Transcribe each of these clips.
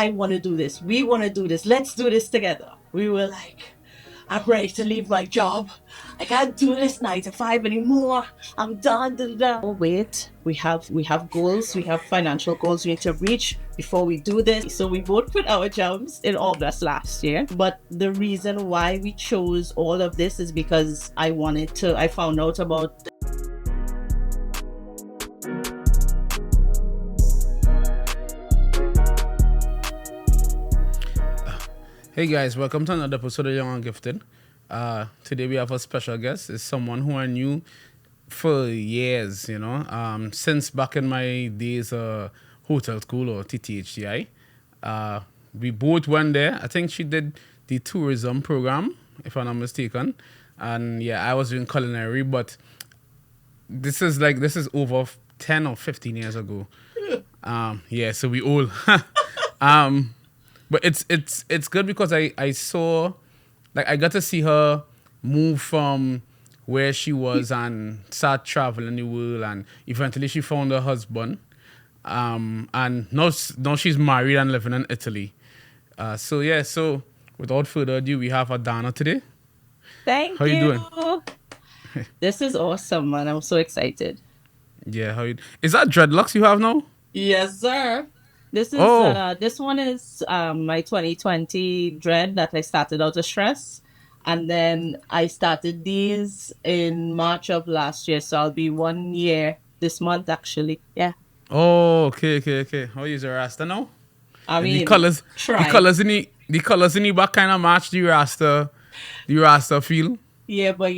I want to do this. We want to do this. Let's do this together. We were like, I'm ready to leave my job. I can't do this 9 to 5 anymore. I'm done. Da, da, da. Oh, wait, we have goals. We have financial goals we need to reach before we do this. So we both quit our jobs in August last year. But the reason why we chose all of this is because I found out about. Hey guys, welcome to another episode of Young and Gifted. Today we have a special guest. It's someone who I knew for years, since back in my days hotel school or TTHCI. We both went there. I think she did the tourism program, if I'm not mistaken. And yeah, I was doing culinary, but this is over 10 or 15 years ago. So we old. But it's good because I saw, I got to see her move from where she was and start traveling the world, and eventually she found her husband, and now she's married and living in Italy. So without further ado, we have Adana today. Thank you. How you doing? This is awesome, man. I'm so excited. Yeah, is that dreadlocks you have now? Yes, sir. This one is my 2020 dread that I started out of stress. And then I started these in March of last year. So I'll be 1 year this month, actually. Yeah. Oh, okay. How is your Rasta now? I mean, the colors in the back kind of match the Rasta feel. Yeah, but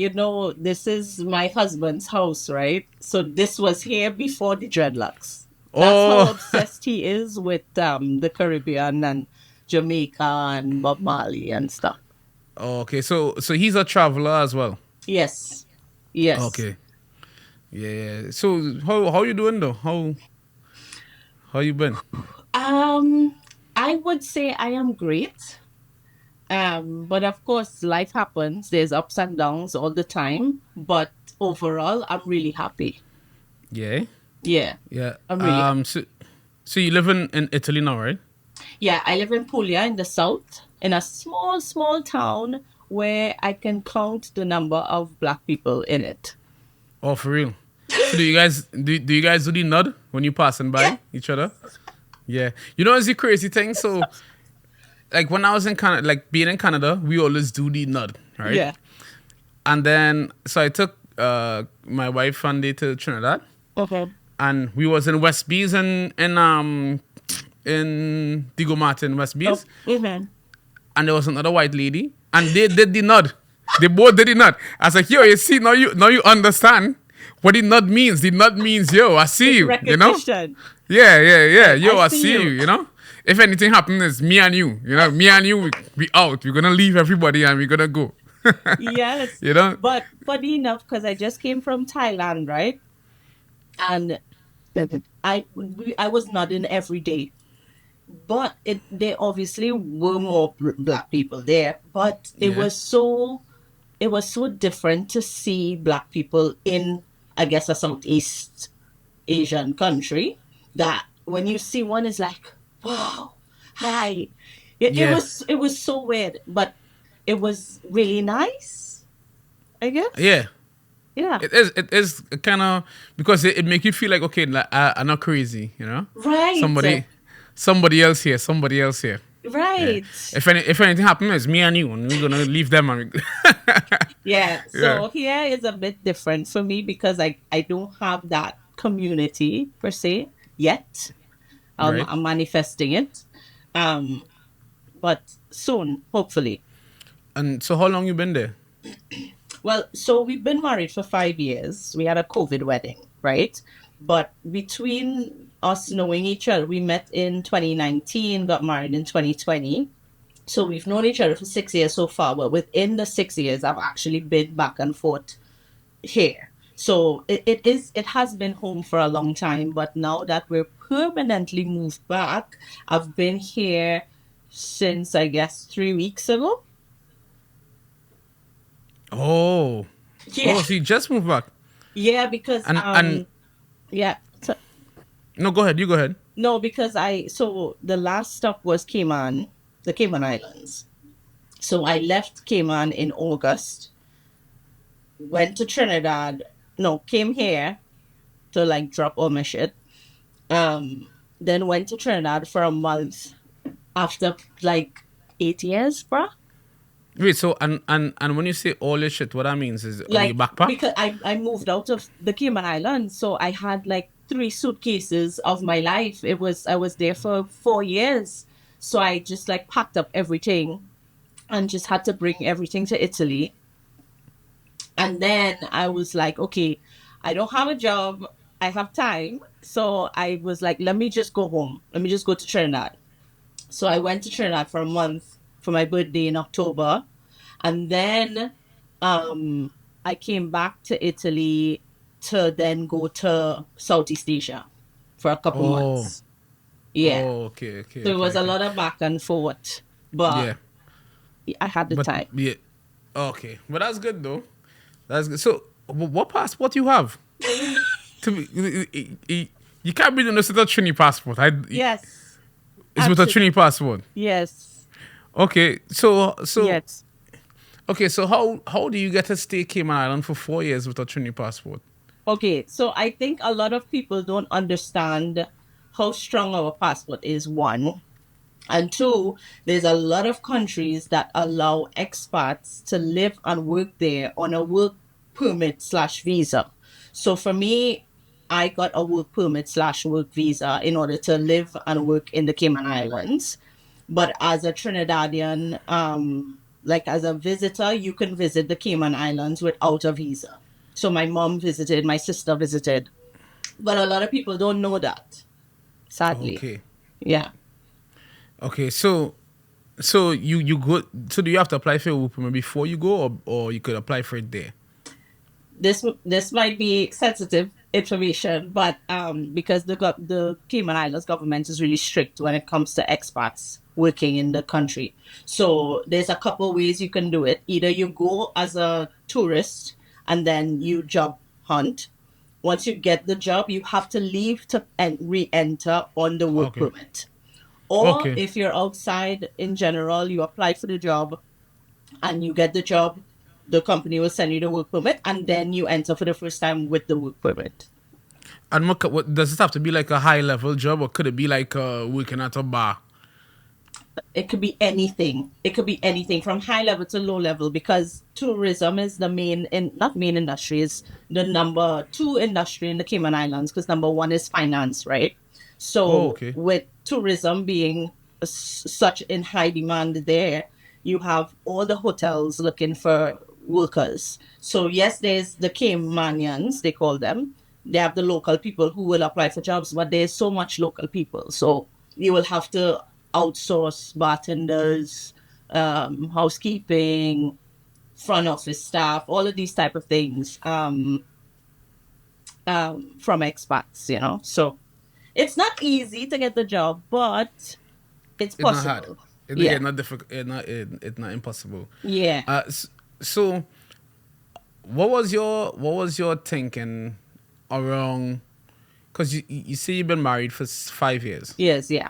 this is my husband's house, right? So this was here before the dreadlocks. That's how obsessed he is with the Caribbean and Jamaica and Bob Marley and stuff. Oh, okay, so he's a traveler as well. Yes. Okay. Yeah. So how you doing though? How you been? I would say I am great. But of course life happens. There's ups and downs all the time. But overall, I'm really happy. Yeah. Yeah. I'm really happy. So you live in Italy now, right? Yeah, I live in Puglia in the south, in a small town where I can count the number of black people in it. Oh, for real? So do you guys do the nod when you're passing by each other? Yeah. It's the crazy thing. So, when I was in Canada, being in Canada, we always do the nod, right? Yeah. And then, so I took my wife one day to Trinidad. Okay. And we was in West Bees in Diego Martin, West Bees. Oh, amen. And there was another white lady, and they did the nod. They both did the nod. I was like, yo, you see, now you understand what the nod means. The nod means, yo, I see you, recognition. Yeah. Yo, I see you, If anything happens, it's me and you, me and you, we out. We're going to leave everybody and we're going to go. Yes. But funny enough, because I just came from Thailand, right? And I was nodding every day. But there obviously were more black people there. But it was so different to see black people in, I guess, a Southeast Asian country, that when you see one, is like, wow, hi. It was so weird, but it was really nice, I guess. Yeah. Yeah. It is kind of, because it make you feel like, okay, I'm not crazy, Right. Somebody else here. Right. Yeah. If anything happens, it's me and you, and we're going to leave them. Yeah. So here is a bit different for me because I don't have that community per se yet. Right. I'm manifesting it. But soon, hopefully. And so how long you been there? Well, so we've been married for 5 years. We had a COVID wedding, right? But between us knowing each other, we met in 2019, got married in 2020. So we've known each other for 6 years so far. But within the 6 years, I've actually been back and forth here. So it has been home for a long time. But now that we're permanently moved back, I've been here since, I guess, 3 weeks ago. Oh. Yeah. Oh, so you just moved back? Yeah, because and yeah. So, no, go ahead. You go ahead. No, because so the last stop was Cayman, the Cayman Islands. So I left Cayman in August, went to Trinidad, no, came here to like drop all my shit. Um, then went to Trinidad for a month after like 8 years, bruh. Wait, so and when you say all your shit, what that means is you Like backpack? because I moved out of the Cayman Islands, so I had like three suitcases of my life. I was there for 4 years, so I just like packed up everything and just had to bring everything to Italy. And then I was like, okay, I don't have a job, I have time, so I was like, let me just go home. Let me just go to Trinidad. So I went to Trinidad for a month for my birthday in October. And then I came back to Italy to then go to Southeast Asia for a couple Oh, months. Yeah. oh, okay, okay, So it okay, was a okay. lot of back and forth, but Yeah, I had the but time. yeah, okay, but that's good though. That's good. So, what passport you have? To be, you can't be in with a Trini passport. Yes. It's with a Trini passport. Yes. Okay, so Yes. okay, so how do you get to stay Cayman Island for 4 years with a Trini passport? Okay. So I think a lot of people don't understand how strong our passport is, one. And two, there's a lot of countries that allow expats to live and work there on a work permit slash visa. So for me, I got a work permit slash work visa in order to live and work in the Cayman Islands. But as a Trinidadian, like as a visitor, you can visit the Cayman Islands without a visa. So my mom visited, my sister visited, but a lot of people don't know that, sadly. Okay, Yeah. okay, so you go. So do you have to apply for a work permit before you go, or you could apply for it there? This might be sensitive information, but because the Cayman Islands government is really strict when it comes to expats working in the country. So there's a couple ways you can do it. Either you go as a tourist and then you job hunt. Once you get the job, you have to leave to and re-enter on the work Okay, permit. Or okay. if you're outside in general, you apply for the job and you get the job, the company will send you the work permit, and then you enter for the first time with the work permit. And what does it have to be like a high level job, or could it be like working at a bar? It could be anything. It could be anything from high level to low level because tourism is the main, not main industry, is the number two industry in the Cayman Islands because number one is finance, right? Oh, So okay. with tourism being such in high demand there, you have all the hotels looking for workers. So yes, there's the Caymanians, they call them. They have the local people who will apply for jobs, but there's so much local people. So you will have to outsource bartenders, housekeeping, front office staff, all of these type of things from expats, you know. So it's not easy to get the job, but it's It's not hard. possible. Yeah, Yeah. not difficult. It's not impossible. Yeah. So what was your thinking around? Because you say you've been married for 5 years, Yes. Yeah.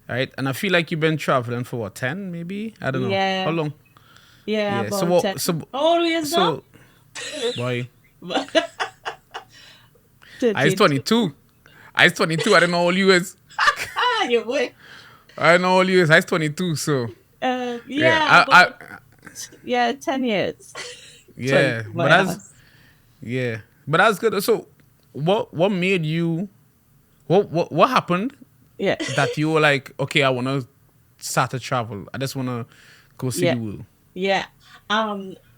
right? And I feel like you've been traveling for what, 10 maybe? I don't know how Yeah. long. Yeah. Yeah. So About 10. what? So How old are you now? so boy, I was 32. 22. I was 22. I don't know how old you is. Ah, you boy. I don't know how old you is. I was 22. So yeah, Yeah, about yeah, 10 years. yeah. 22 my ass. But that's good. So what made you? What happened Yeah. that you were like, okay, I want to start to travel. I just want to go see the Yeah. world. Yeah.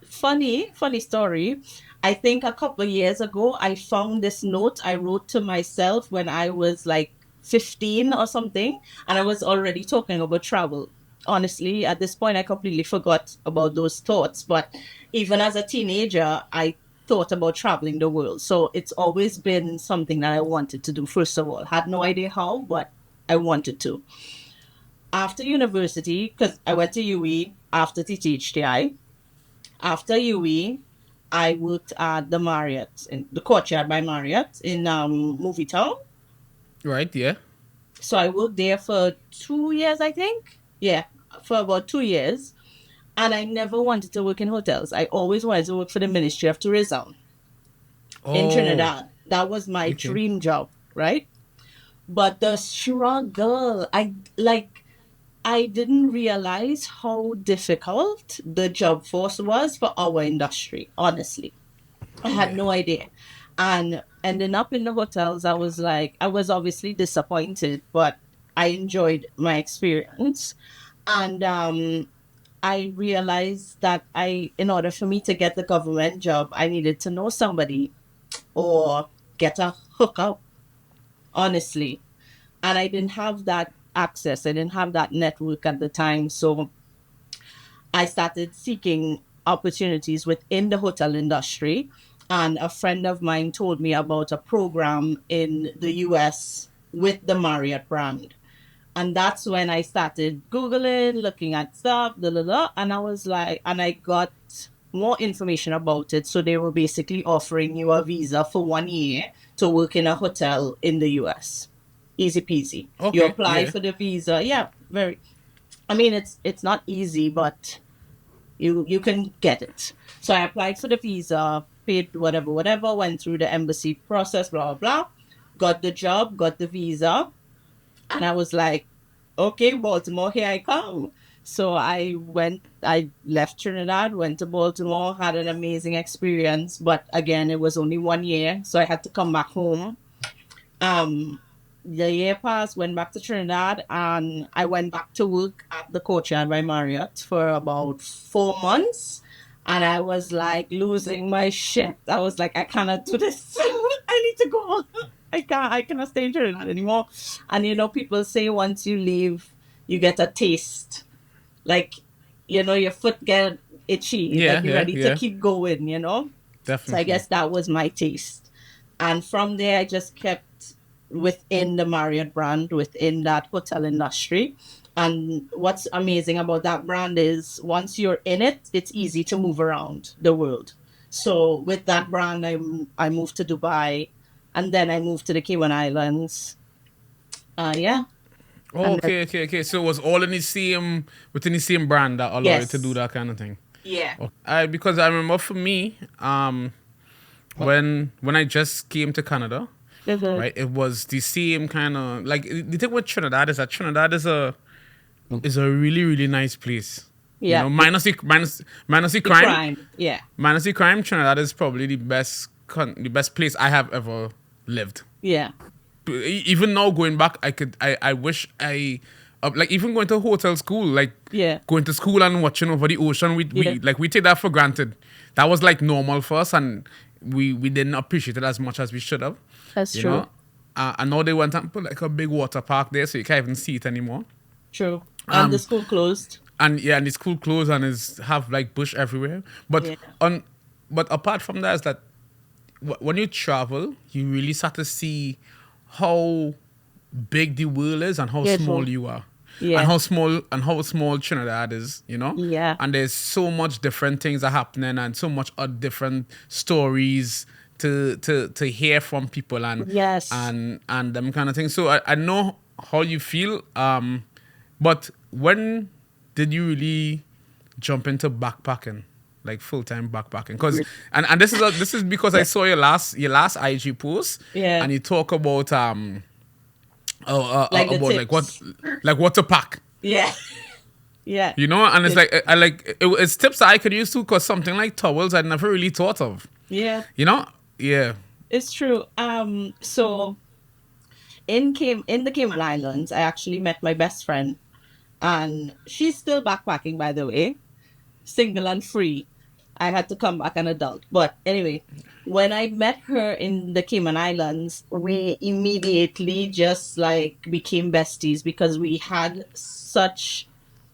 Funny story. I think a couple of years ago, I found this note I wrote to myself when I was like 15 or something, and I was already talking about travel. Honestly, at this point, I completely forgot about those thoughts. But even as a teenager, I thought about traveling the world. So it's always been something that I wanted to do, first of all. Had no idea how, but I wanted to. After university, because I went to UE after TTHTI, after UE, I worked at the Marriott, in the Courtyard by Marriott in Movie Town. Right? Yeah. So I worked there for 2 years, I think. Yeah, for about 2 years. And I never wanted to work in hotels. I always wanted to work for the Ministry of Tourism in Oh, Trinidad. That was my okay. dream job, right? But the struggle, I didn't realize how difficult the job force was for our industry, honestly. I had Yeah. no idea. And ending up in the hotels, I was like, I was obviously disappointed, but I enjoyed my experience. And I realized that in order for me to get the government job, I needed to know somebody or get a hookup, honestly. And I didn't have that access. I didn't have that network at the time. So I started seeking opportunities within the hotel industry. And a friend of mine told me about a program in the US with the Marriott brand. And that's when I started Googling, looking at stuff, blah, blah, blah. And I was like, and I got more information about it. So they were basically offering you a visa for 1 year to work in a hotel in the US. Easy peasy. You Okay. apply Yeah. for the visa. Yeah, very. I mean, it's not easy, but you can get it. So I applied for the visa, paid whatever, whatever, went through the embassy process, blah, blah, blah, got the job, got the visa. And I was like, okay, Baltimore, here I come. So I left Trinidad, went to Baltimore, had an amazing experience. But again, it was only 1 year. So I had to come back home. Um, the year passed, went back to Trinidad, and I went back to work at the Courtyard by Marriott for about 4 months. And I was like losing my shit. I was like, I cannot do this. I need to go. I cannot stay in Trinidad anymore. And people say once you leave, you get a taste. Like, your foot get itchy, Yeah. like you're Yeah. ready to Yeah. keep going. So I Definitely. guess that was my taste. And from there, I just kept within the Marriott brand, within that hotel industry. And what's amazing about that brand is once you're in it, it's easy to move around the world. So with that brand, I moved to Dubai, and then I moved to the Cayman Islands. Yeah, Oh, and then, okay. Okay. Okay. So it was all in the same within the same brand that allowed you to do yes, that kind of thing. yeah, Okay. I because I remember for me, when I just came to Canada, mhm, right, it was the same kind of like the thing with Trinidad is that Trinidad is a really really nice place. You yeah, know, minus the the crime, crime, yeah, minus the crime. Trinidad is probably the best place I have ever lived. yeah, Even now going back, I wish like even going to hotel school, like yeah, going to school and watching over the ocean, yeah. we take that for granted. That was like normal for us, and we didn't appreciate it as much as we should have, That's you true, know. And now they went and put like a big water park there, so you can't even see it anymore. true. And the Um, school closed. and yeah, and it's cool clothes and is have like bush everywhere. But Yeah, on, but apart from that, is that when you travel, you really start to see how big the world is and how yeah, small true. you are, Yeah, and how small Trinidad is, you know. yeah. And there's so much different things are happening and so much different stories to hear from people Yes. and them kind of things. So I know how you feel. But when did you really jump into backpacking, like full time backpacking? Because and this is because I saw your last IG post, Yeah. and you talk about Like the about tips. like what to pack, Yeah. Yeah. you know, and it's It- like I like it's tips that I could use too, because something like towels I'd never really thought of, yeah. you know. Yeah. It's true. So in the Cayman Islands, I actually met my best friend, and she's still backpacking, by the way, single and free. I had to come back an adult. But anyway, when I met her in the Cayman Islands, we immediately just like became besties because we had such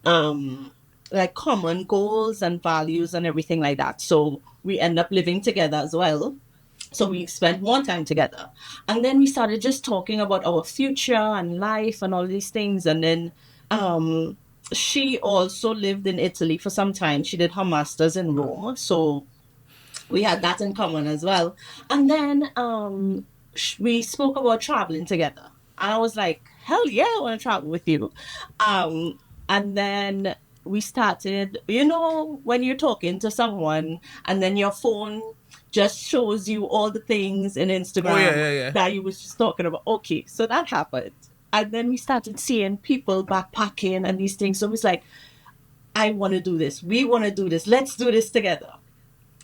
um like common goals and values and everything like that. So we end up living together as well. So we spent more time together. And then we started just talking about our future and life and all these things. And then um she also lived in Italy for some time. She did her master's in Rome. So we had that in common as well. And then we spoke about traveling together. And I was like, hell yeah, I want to travel with you. And then we started, you know, when you're talking to someone and then your phone just shows you all the things in Oh yeah, Instagram yeah, yeah. that you was just talking about. Okay, so that happened. And then we started seeing people backpacking and these things. So it was like, I want to do this. We want to do this. Let's do this together.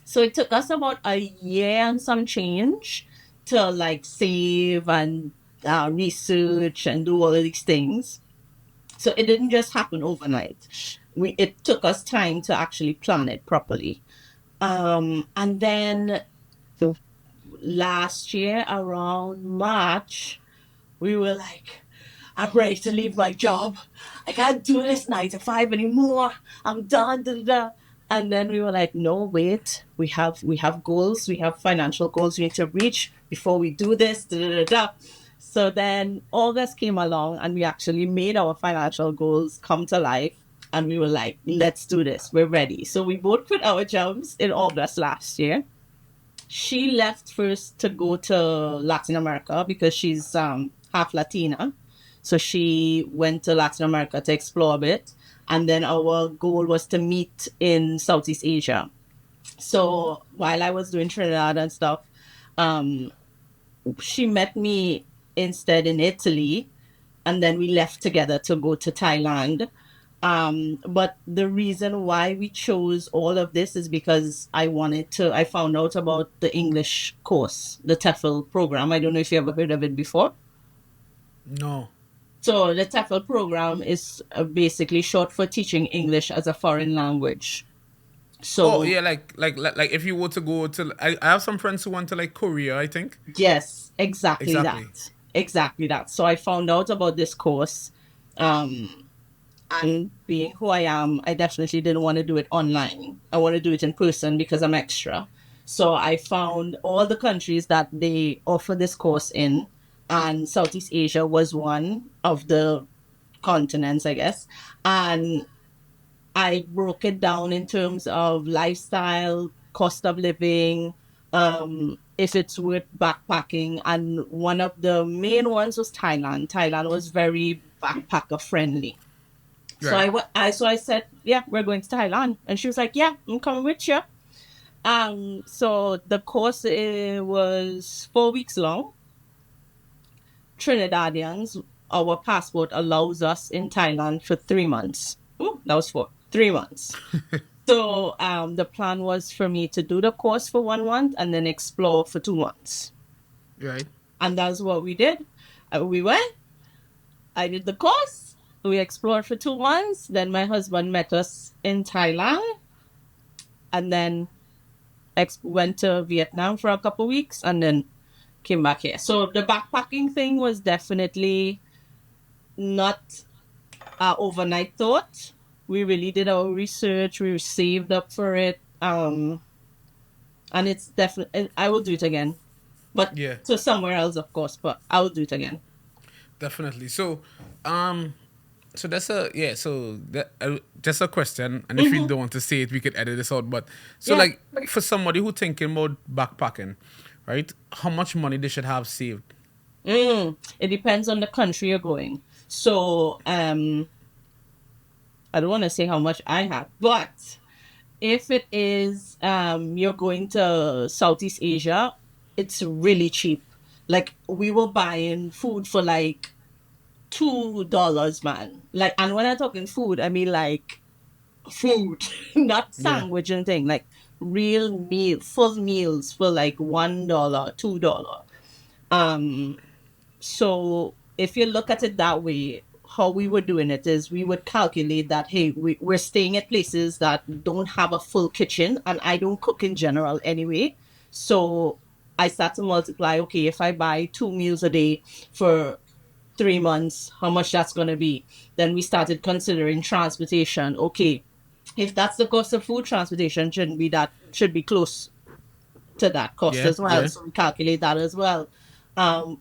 So it took us about a year and some change to like save and research and do all of these things. So it didn't just happen overnight. It took us time to actually plan it properly. And then last year around March, we were like, I'm ready to leave my job. I can't do this 9 to 5 anymore. I'm done. Da, da, da. And then we were like, no, wait. We have goals. We have financial goals we need to reach before we do this. Da, da, da, da. So then August came along and we actually made our financial goals come to life. And we were like, let's do this. We're ready. So we both quit our jobs in August last year. She left first to go to Latin America because she's half Latina. So she went to Latin America to explore a bit. And then our goal was to meet in Southeast Asia. So while I was doing Trinidad and stuff, um, she met me instead in Italy. And then we left together to go to Thailand. But the reason why we chose all of this is because I found out about the English course, the TEFL program. I don't know if you ever heard of it before. No. So the TEFL program is basically short for teaching English as a foreign language. Oh So yeah, like if you were to go to, I have some friends who went to like Korea, I think. yes, exactly Exactly. that. Exactly that. So I found out about this course. Um, and being who I am, I definitely didn't want to do it online. I want to do it in person because I'm extra. So I found all the countries that they offer this course in, and Southeast Asia was one of the continents, I guess. And I broke it down in terms of lifestyle, cost of living, if it's worth backpacking. And one of the main ones was Thailand. Thailand was very backpacker friendly. So Right. I said, yeah, we're going to Thailand. And she was like, yeah, I'm coming with you. So the course was 4 weeks long. Trinidadians, our passport allows us in Thailand for 3 months. Ooh, that was 3 months. So the plan was for me to do the course for 1 month and then explore for 2 months. Right. And that's what we did. We went, I did the course, we explored for 2 months. Then my husband met us in Thailand and then went to Vietnam for a couple weeks and then came back here. So the backpacking thing was definitely not overnight thought. We really did our research. We saved up for it. And it's definitely, I will do it again, but Yeah. to somewhere else, of course, but I will do it again. Definitely. So, so that's a yeah. So that just a question, and if you Hmm. don't want to say it, we could edit this out. But so Yeah. like for somebody who thinking about backpacking, right? How much money they should have saved? It depends on the country you're going. So, I don't want to say how much I have, but if it is you're going to Southeast Asia, it's really cheap. Like we were buying food for like $2, man. Like, and when I'm talking food, I mean like food, not Yeah. sandwich and thing. Like real meal, full meals for like $1, $2. Um, so if you look at it that way, how we were doing it is we would calculate that, hey, we're staying at places that don't have a full kitchen, and I don't cook in general anyway. So I start to multiply, okay, if I buy 2 meals a day for 3 months, how much that's going to be. Then we started considering transportation. Okay, if that's the cost of food, transportation should be close to that cost Yeah. as well. Yeah. So we calculate that as well.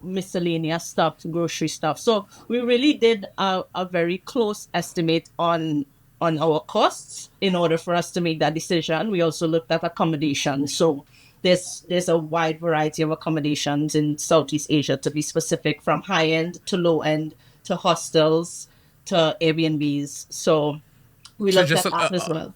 Miscellaneous stuff, grocery stuff. So we really did a very close estimate on our costs in order for us to make that decision. We also looked at accommodation. So there's a wide variety of accommodations in Southeast Asia, to be specific, from high end to low end, to hostels to Airbnbs. So we So looked just at that as well.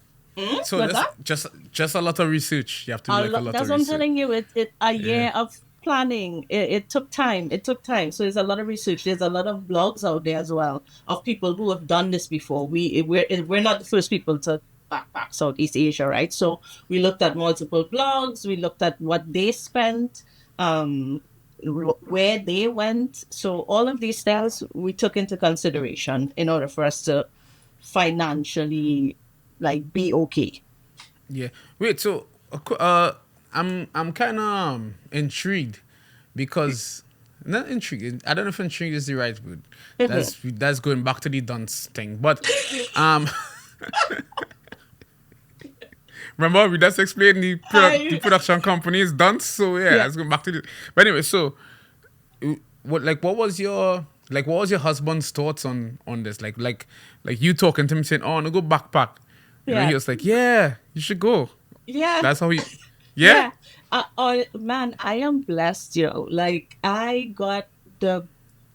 so What's this that? just a lot of research. You have to do like a lot That's of what I'm research. telling you. It a Yeah. year of planning. It took time. It took time. So there's a lot of research. There's a lot of blogs out there as well of people who have done this before. We're not the first people to backpack Southeast Asia, right? So we looked at multiple blogs. We looked at what they spent, um, where they went. So all of these styles we took into consideration in order for us to financially like be okay. Yeah. Wait. So, I'm kind of intrigued because not intrigued. I don't know if intrigued is the right word. That's going back to the dunce thing. But um, remember we just explained the I production company is dunce. So yeah, yeah. let's go back to the. But anyway, so what was your husband's thoughts on this? Like you talking to him saying, "Oh, no, go backpack." You know, he Yeah. was like, "Yeah, you should go." Yeah. That's how he. Yeah. Yeah. Oh, man, I am blessed, yo. Like, I got the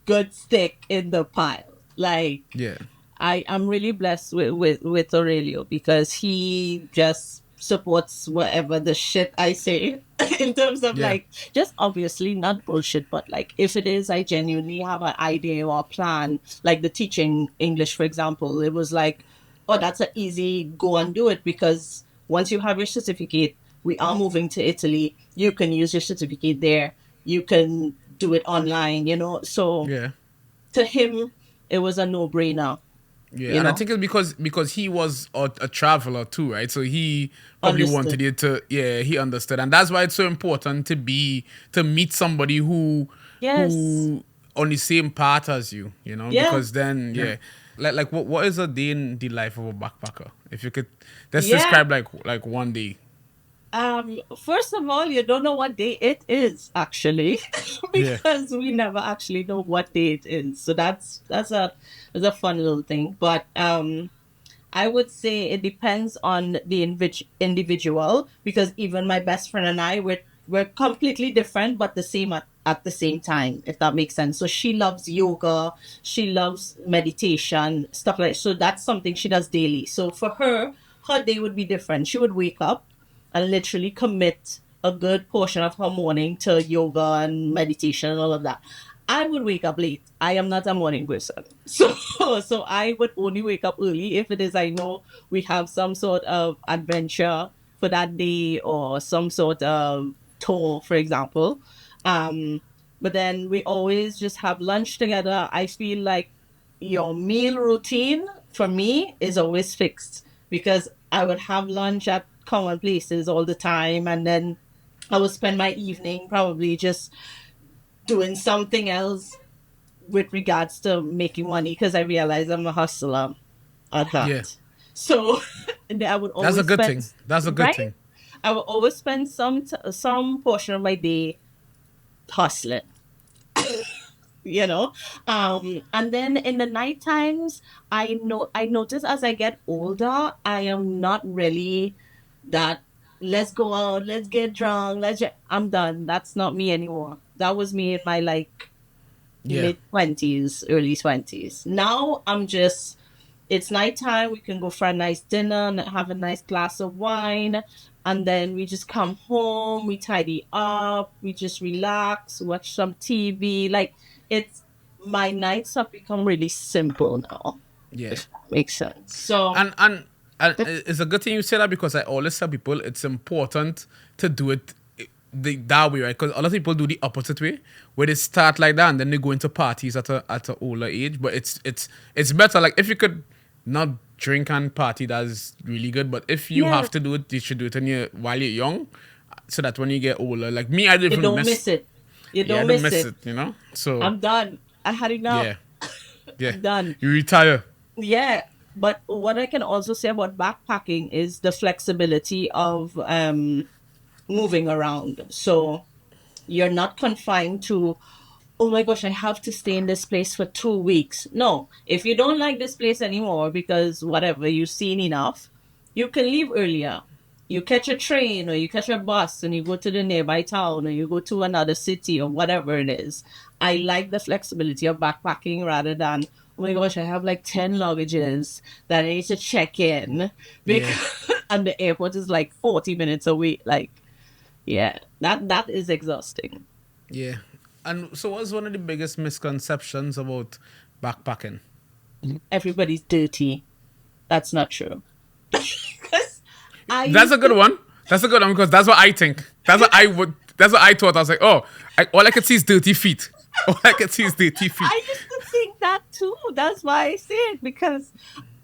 good stick in the pile. Like, Yeah. I'm really blessed with Aurelio because he just supports whatever the shit I say in terms of Yeah. like just obviously not bullshit, but like if it is, I genuinely have an idea or a plan. Like the teaching English, for example, it was like, oh, that's an easy go and do it because once you have your certificate, we are moving to Italy. You can use your certificate there. You can do it online, you know. So Yeah. to him, it was a no brainer, Yeah, you and I know. think it's because he was a traveler too, right? So he probably Understood. wanted you to, yeah, he understood, and that's why it's so important to meet somebody Yes. who on the same path as you know, Yeah. because then yeah, like what is a day in the life of a backpacker? If you could, let's Yeah. describe like one day. First of all, you don't know what day it is actually, Yeah, because we never actually know what day it is. So that's a fun little thing. But I would say it depends on the individual because even my best friend and I we're completely different but the same at the same time, if that makes sense. So she loves yoga, she loves meditation, stuff like so that's something she does daily. So for her, her day would be different. She would wake up and literally commit a good portion of her morning to yoga and meditation and all of that. I would wake up late. I am not a morning person. So I would only wake up early if it is I know we have some sort of adventure for that day or some sort of tour, for example. Um, but then we always just have lunch together. I feel like your meal routine for me is always fixed because I would have lunch at common places all the time and then I would spend my evening probably just doing something else with regards to making money because I realize I'm a hustler at yeah, heart. So and I would that's a always good spend thing. That's a good right. thing. I would always spend some portion of my day hustling, you know. And then in the night times, I notice as I get older, I am not really that. Let's go out. Let's get drunk. I'm done. That's not me anymore. That was me in my like Yeah, mid 20s, early 20s. Now I'm just, it's nighttime. We can go for a nice dinner and have a nice glass of wine. And then we just come home, we tidy up, we just relax, watch some TV. Like it's, my nights have become really simple now, yeah. if that makes sense. So, And it's a good thing you say that because I always tell people it's important to do it that way, right? Because a lot of people do the opposite way, where they start like that and then they go into parties at an older age. But it's better. Like if you could not drink and party, that's really good. But if you yeah, have to do it, you should do it while you're young, so that when you get older, like me, I didn't you even don't miss. miss it. You Yeah, I don't didn't miss miss it. it. So I'm done. I had enough. yeah, yeah. I'm done. You retire. Yeah, but what I can also say about backpacking is the flexibility of moving around. So you're not confined to, oh my gosh, I have to stay in this place for 2 weeks. No, if you don't like this place anymore because whatever, you've seen enough, you can leave earlier. You catch a train or you catch a bus and you go to the nearby town or you go to another city or whatever it is. I like the flexibility of backpacking rather than, oh my gosh, I have like 10 luggages that I need to check in Yeah. because and the airport is like 40 minutes away. Like, yeah, that is exhausting. Yeah. And so what's one of the biggest misconceptions about backpacking? Everybody's dirty. That's not true. 'Cause I That's a used good to one. That's a good one because that's what I think. That's what I thought. I was like, oh, all I could see is dirty feet. All I could see is dirty feet. I used to think that too. That's why I say it because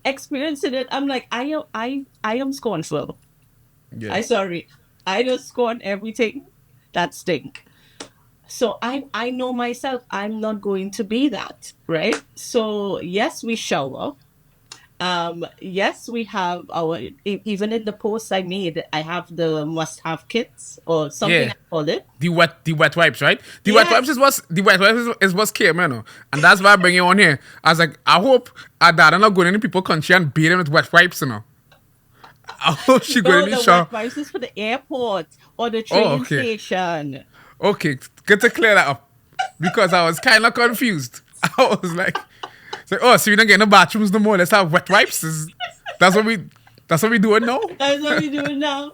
experiencing it, I'm like, I am scornful. Yeah. I sorry. I just scorn everything that stink. So I know myself I'm not going to be that, right? So yes, we shower. Yes, we have our even in the posts I made, I have the must have kits or something Yeah. I call it. The wet wipes, right? Yes. The wet wipes is what's came, you know. And that's why I bring it on here. I was like, I hope Adana not going into people country and beat them with wet wipes, you know. I hope she going No, in the the shower. wet wipes is for the airport or the Oh, train okay. station. Okay, good to clear that up. Because I was kind of confused. I was like, oh, so we don't get in the bathrooms no more. Let's have wet wipes. That's what we that's what we doing now? That's what we doing now.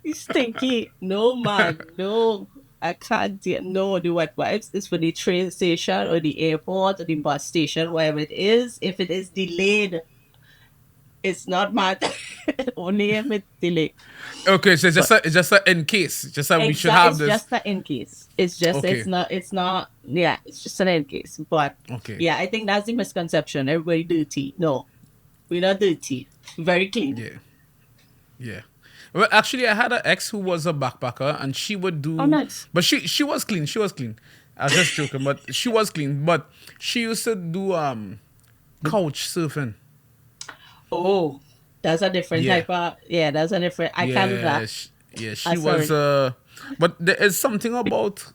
You stinky. No man, no. I can't do it. No, the wet wipes is for the train station or the airport or the bus station, wherever it is. If it is delayed, it's not matter. Only if it's delayed. Okay, so it's just a in case. Just that we should have It's this. just an in case. It's just Okay. it's not yeah, it's just an in case. But Okay. yeah, I think that's the misconception. Everybody dirty. No. We're not dirty. Very clean. Yeah. Yeah. Well, actually, I had an ex who was a backpacker, and she would Oh do, nice. but she was clean. She was clean. I was just joking, but she was clean. But she used to do couch surfing. Oh, that's a different Yeah. type of yeah, that's a different I can't do Yeah, that. she was. Sorry. But there's something about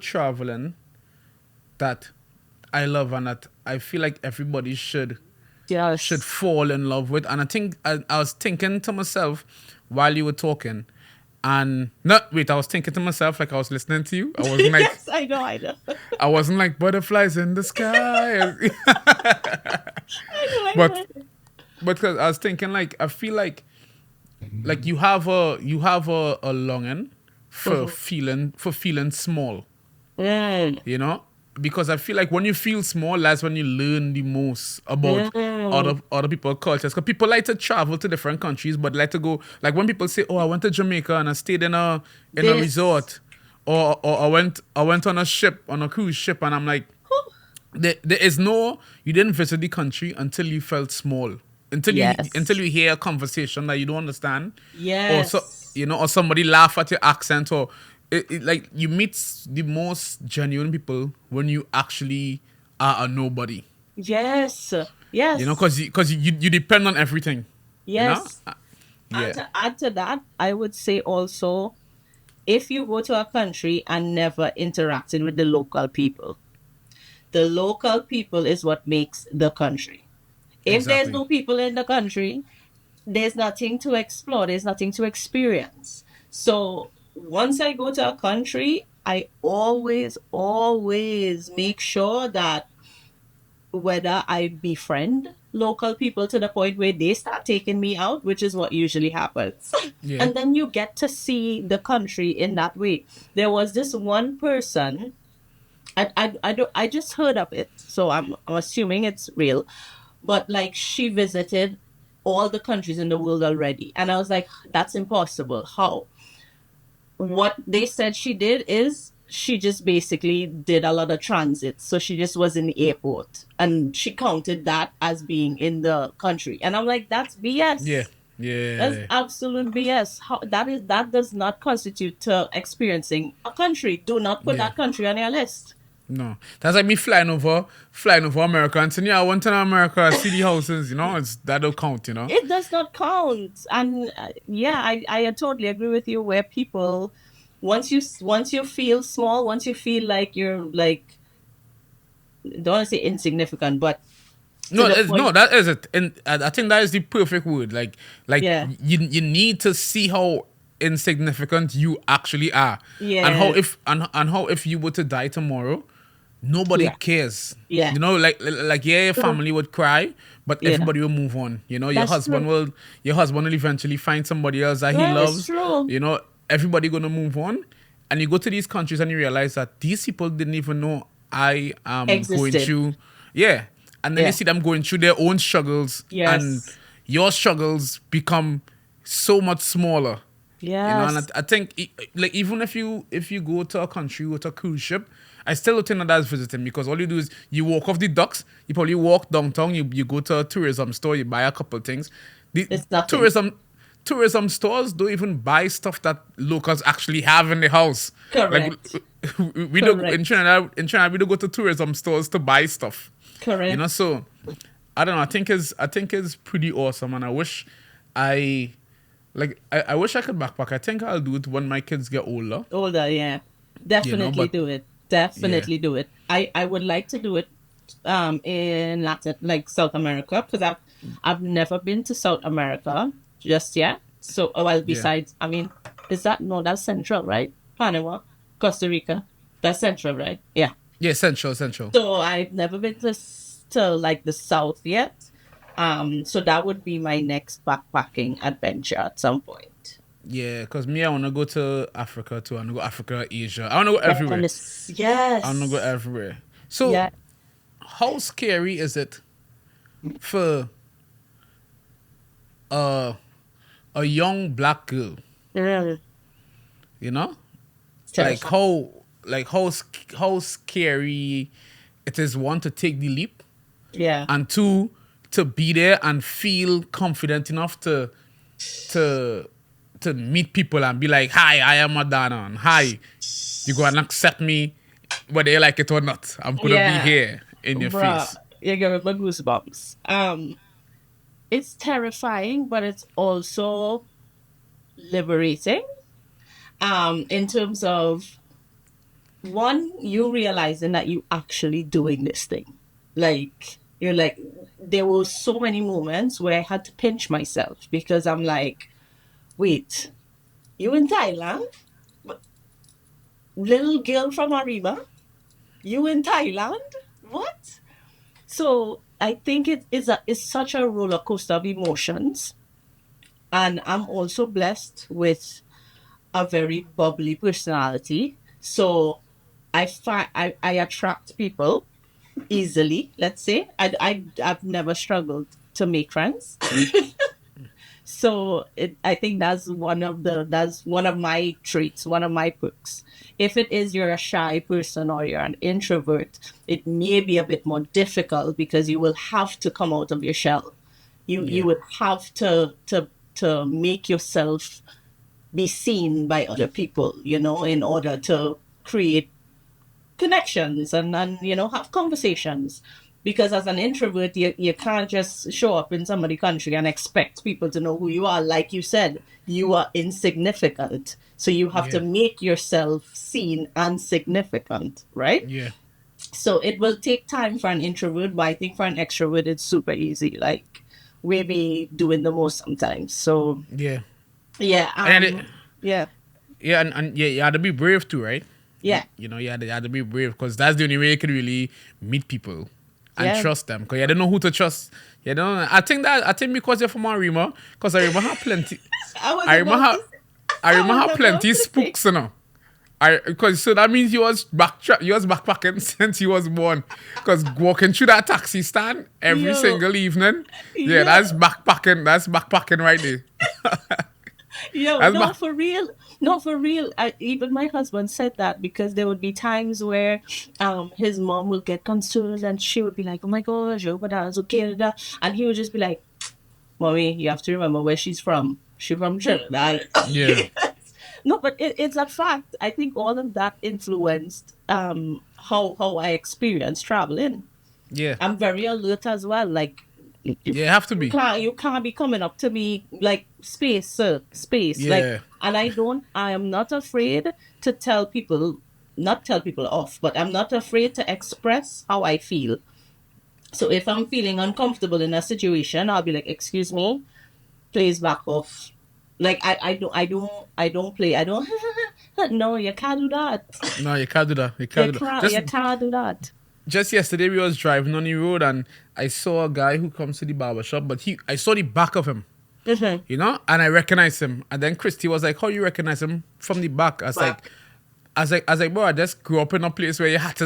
traveling that I love and that I feel like everybody should Yes. fall in love with. And I think I was thinking to myself while you were talking, and not wait, I was thinking to myself like I was listening to you. I wasn't like Yes, I know. I wasn't like butterflies in the sky. I but know. but 'cause I was thinking like I feel like you have a longing for feeling small, Mm. you know, because I feel like when you feel small, that's when you learn the most about other people's cultures. Because people like to travel to different countries, but like to go like when people say, "Oh, I went to Jamaica and I stayed in a This resort," or I went on a ship on a cruise ship, and I'm like, there is no, you didn't visit the country until you felt small, until you yes. until you hear a conversation that you don't understand, or so Yes. or somebody laugh at your accent, or like you meet the most genuine people when you actually are a nobody, Yes. Yes. because you depend on everything, you know. Yes. And Yeah, to add to that, I would say also if you go to a country and never interacting with the local people is what makes the country. If there's exactly. no people in the country, there's nothing to explore, there's nothing to experience. So once I go to a country, I always make sure that whether I befriend local people to the point where they start taking me out, which is what usually happens. Yeah. And then you get to see the country in that way. There was this one person, I just heard of it, so I'm assuming it's real, but like she visited all the countries in the world already. And I was like, that's impossible. How? What they said she did is she just basically did a lot of transit. So she just was in the airport and she counted that as being in the country. And I'm like, that's Yeah. BS. That's Yeah. absolute BS. That does not constitute to experiencing a country. Do not put Yeah. that country on your list. No, that's like me flying over America and saying, "Yeah, I went to America, I see the houses." That don't count. It does not count. And yeah, I totally agree with you. Where people, once you feel small, once you feel like you're like, don't want to say insignificant, but to No, the no, point, that is it, and I think that is the perfect word. Like yeah, you need to see how insignificant you actually are, and how Yes. if you were to die tomorrow, nobody Yeah. cares. Yeah. Like yeah, your True. family would cry, but Yeah. everybody will move on. That's true. Your husband will eventually find somebody else that he That is loves. true. Everybody gonna move on, and you go to these countries and you realize that these people didn't even know I am going Existed. through. Yeah, and then you Yeah. see them going through their own struggles, and Yes. your struggles become so much smaller. And Yes. I think like even if you go to a country with a cruise ship, I still don't think that that's visiting, because all you do is you walk off the docks, you probably walk downtown, you go to a tourism store, you buy a couple of things. The It's nothing. tourism stores don't even buy stuff that locals actually have in the house. Like Correct. we don't in Correct. Trinidad. In Trinidad, we don't go to tourism stores to buy stuff. Correct. So I don't know. I think it's pretty awesome, and I wish I I wish I could backpack. I think I'll do it when my kids get older. Older, yeah. Definitely But do it. yeah, Definitely do it. I would like to do it in Latin, like South America, because I've never been to South America just yet. So well, yeah, besides, I mean, is that no, that's central, right? Panama, Costa Rica. That's central, right? Yeah. yeah. Central. So I've never been to like the south yet. So that would be my next backpacking adventure at some point. Yeah, because me, I want to go to Africa too. I want to go Africa, Asia. I want to go everywhere. I want to go Yes. everywhere. So, Yeah. how scary is it for a a young black girl? Really You know, like terrifying. how scary it is, one, to take the leap, Yeah. and two, to be there and feel confident enough to to meet people and be like, "Hi, I am Adana, and hi, you go and accept me, whether you like it or not. I'm gonna be Yeah. here in your Bruh. face." You're giving me goosebumps. It's terrifying, but it's also liberating. In terms of one, you realizing that you actually doing this thing. Like you're like, there were so many moments where I had to pinch myself because I'm like, wait, you in Thailand? Little girl from Arima? You in Thailand? What? So I think it's such a roller coaster of emotions. And I'm also blessed with a very bubbly personality. So I attract people easily, let's say. I've never struggled to make friends. So I think that's one of my traits, one of my perks. If it is you're a shy person or you're an introvert, it may be a bit more difficult because you will have to come out of your shell. You Yeah, would have to make yourself be seen by other people, in order to create connections and have conversations. Because as an introvert, you can't just show up in somebody's country and expect people to know who you are. Like you said, you are insignificant. So you have to yeah, make yourself seen and significant, right? yeah, So it will take time for an introvert, but I think for an extrovert, it's super easy. Like we be doing the most sometimes. So yeah. yeah, And it, yeah, yeah, and yeah, you had to be brave too, right? yeah, You had to be brave, because that's the only way you can really meet people and yeah. trust them. Because you don't know who to trust. You don't. I think because you're from Arima, because Arima have plenty. I was Arima about have to. I Arima was have about plenty to say. spooks, I because so that means you was backpacking since you was born. Because walking through that taxi stand every Yo, single evening, yeah, yo, that's backpacking. That's backpacking right there. yo, That's not back. for real. Not for real. Even my husband said that because there would be times where his mom will get concerned and she would be like, oh my gosh, oh, but that's okay. Da. And he would just be like, Mommy, you have to remember where she's from. She's from Trinidad. Yeah, No, but it's a fact. I think all of that influenced how I experience traveling. yeah, I'm very alert as well. Like yeah. Have to be. you can't be coming up to me like space, sir, space. Like, Yeah, and I am not afraid to tell people, not tell people off, but I'm not afraid to express how I feel. So if I'm feeling uncomfortable in a situation, I'll be like, excuse me, please back off. Like I don't play. I don't. No, you can't do that. No, you can't do that. You can't do that. You can't do that. Just yesterday we was driving on the road and I saw a guy who comes to the barber shop, but I saw the back of him, Mhm. and I recognized him. And then Christy was like, "How you recognize him from the back?" Back. I was like, bro, I just grew up in a place where you had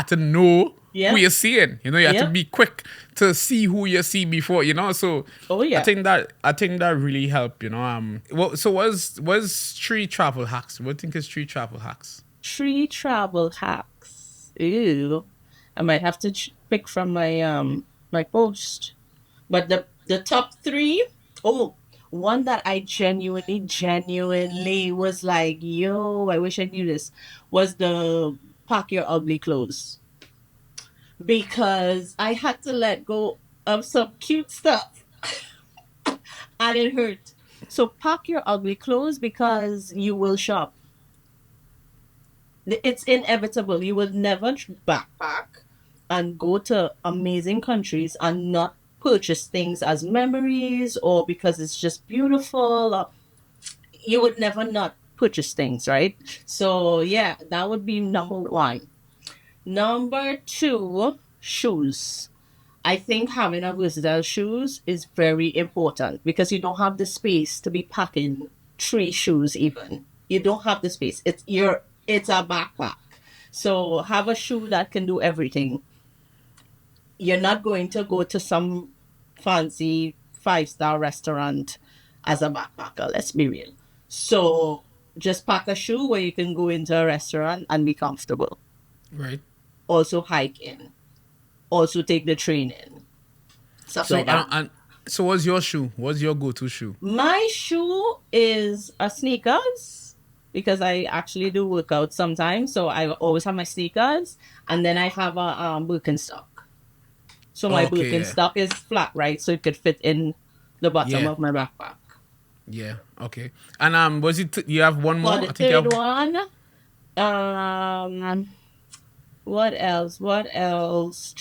to know who Yeah. you're seeing. You had to Yeah. be quick to see who you see before. So Oh yeah. I think that really helped. Well, so was three travel hacks? What do you think is three travel hacks? Tree travel hacks. Ew. I might have to pick from my post. But the top three, oh, one that I genuinely was like, yo, I wish I knew this, was the pack your ugly clothes. Because I had to let go of some cute stuff and it hurt. So pack your ugly clothes because you will shop. It's inevitable. You will never backpack and go to amazing countries and not purchase things as memories or because it's just beautiful. Or you would never not purchase things, right? So yeah, that would be number one. Number two, shoes. I think having a versatile shoes is very important because you don't have the space to be packing three shoes even. You don't have the space. It's a backpack. So have a shoe that can do everything. You're not going to go to some fancy five-star restaurant as a backpacker, let's be real. So just pack a shoe where you can go into a restaurant and be comfortable. Right. Also hike in. Also take the train in. Stuff So like that. and so what's your shoe? What's your go-to shoe? My shoe is a sneakers because I actually do work out sometimes. So I always have my sneakers, and then I have a Birkenstock. So my Okay, yeah. Birkenstock is flat, right? So it could fit in the bottom Yeah. of my backpack. Yeah. Okay. And was it you have one For more? the I think you third have. one, what else? What else?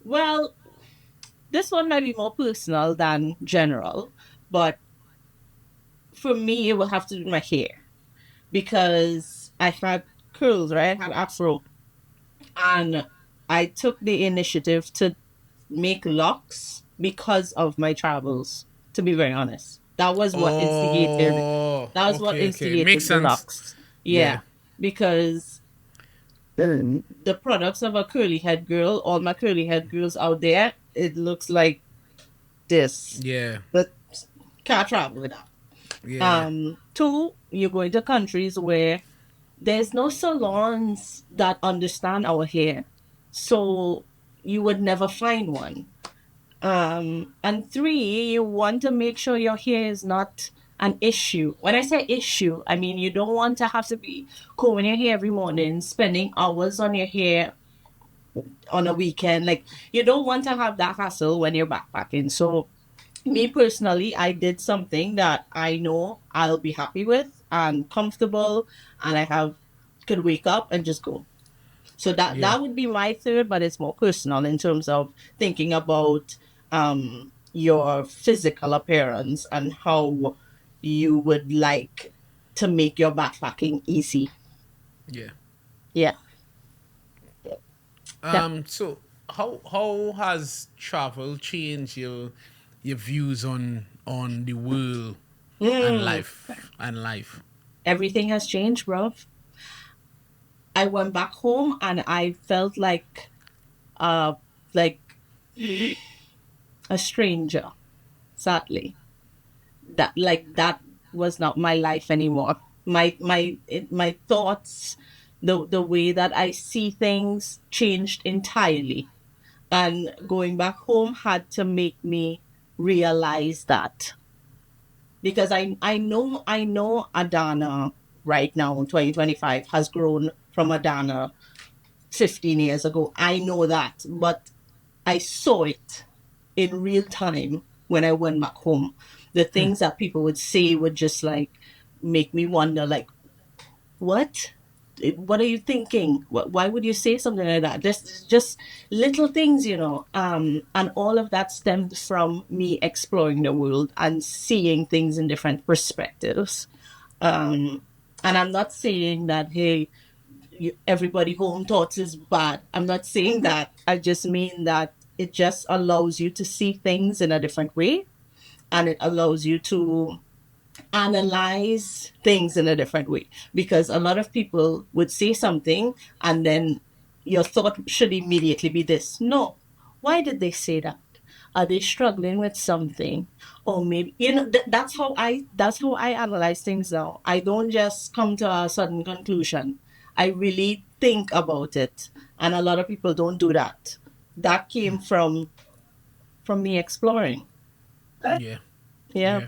Well, this one might be more personal than general, but for me, it will have to do with my hair because I had curls, right? I had afro, and I took the initiative to make locks because of my travels. To be very honest, that was what instigated. Oh, That was what okay, okay. Makes instigated the sense. locks. Yeah. Yeah, because the products of a curly head girl, all my curly head girls out there, it looks like this, Yeah. but can't travel with that. Yeah. Two, you're going to countries where there's no salons that understand our hair. So you would never find one. And three, you want to make sure your hair is not an issue. When I say issue, I mean you don't want to have to be combing your hair every morning, spending hours on your hair on a weekend. Like you don't want to have that hassle when you're backpacking. So me personally, I did something that I know I'll be happy with and comfortable, and I have could wake up and just go. So Yeah. that would be my third, but it's more personal in terms of thinking about your physical appearance and how you would like to make your backpacking easy. Yeah. Yeah. Yeah. So how has travel changed your views on the world and Mm, life? everything has changed, bro. I went back home and I felt uh like a stranger, sadly. That was not my life anymore. My thoughts, the way that I see things changed entirely. And going back home had to make me realize that. Because I know Adana right now in 2025 has grown from Adana 15 years ago. I know that, but I saw it in real time when I went back home. The things that people would say would just like make me wonder, like, what? what are you thinking? Why would you say something like that? Just little things, and all of that stemmed from me exploring the world and seeing things in different perspectives. Um, and I'm not saying that, hey, everybody home thoughts is bad. I'm not saying that. I just mean that it just allows you to see things in a different way, and it allows you to analyze things in a different way, because a lot of people would say something and then your thought should immediately be this: no, why did they say that? Are they struggling with something? Or maybe, that's how I analyze things now. I don't just come to a sudden conclusion. I really think about it, and a lot of people don't do that. That came from me exploring. Yeah. Yeah. Yeah.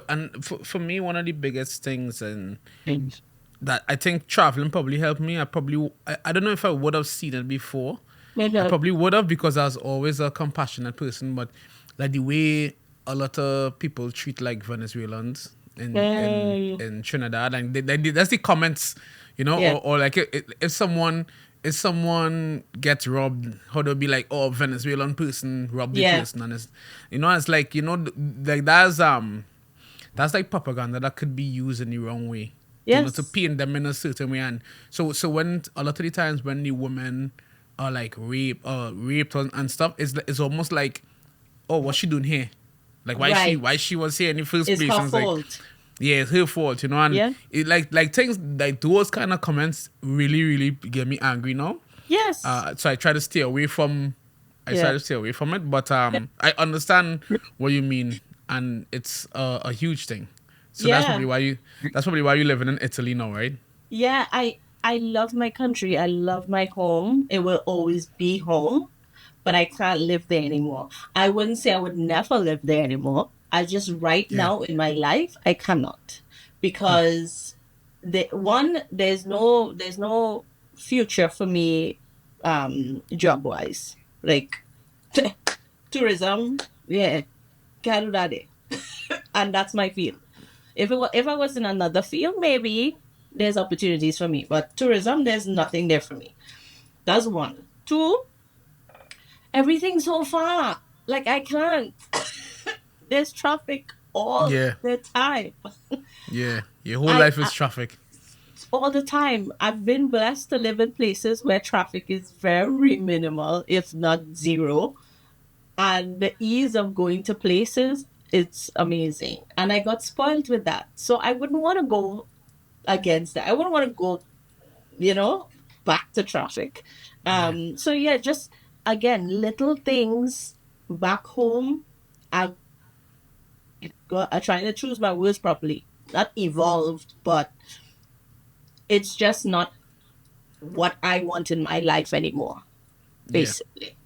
And for me, one of the biggest things and Things. that I think traveling probably helped me. I don't know if I would have seen it before. Maybe I probably would have, because I was always a compassionate person, but like the way a lot of people treat like Venezuelans in Trinidad, and that's the comments, yeah. or like if someone gets robbed, how they'll be like, oh, Venezuelan person robbed the Yeah. person, and it's like, like that's like propaganda that could be used in the wrong way, to Yes. paint them in a certain way. And so when a lot of the times when the women are like raped and stuff, it's almost like, oh, what's she doing here? Like, Right. why she was here in the first It's place? her And it's like, fault. yeah, it's her fault, and Yeah. it like things like those kind of comments really really get me angry now. Yes. So I try to stay away from. I try Yeah. to stay away from it, but Yeah. I understand what you mean, and it's a huge thing. So Yeah. that's probably why you're living in Italy now, right? Yeah. I love my country. I love my home. It will always be home, but I can't live there anymore. I wouldn't say I would never live there anymore. I just right Yeah, now in my life I cannot, because there's no future for me, job wise, like tourism. Yeah, can't do that there. And that's my field. If I was in another field, maybe there's opportunities for me. But tourism, there's nothing there for me. That's one. Two, everything's so far. Like I can't. There's traffic all yeah, the time. yeah. Your whole I, life I is traffic. all the time. I've been blessed to live in places where traffic is very minimal, if not zero. And the ease of going to places, it's amazing. And I got spoiled with that. So I wouldn't want to go against that. I wouldn't want to go, you know, back to traffic. Yeah, So yeah, just again, little things back home. I I'm trying to choose my words properly. Not evolved, but it's just not what I want in my life anymore, yeah, basically.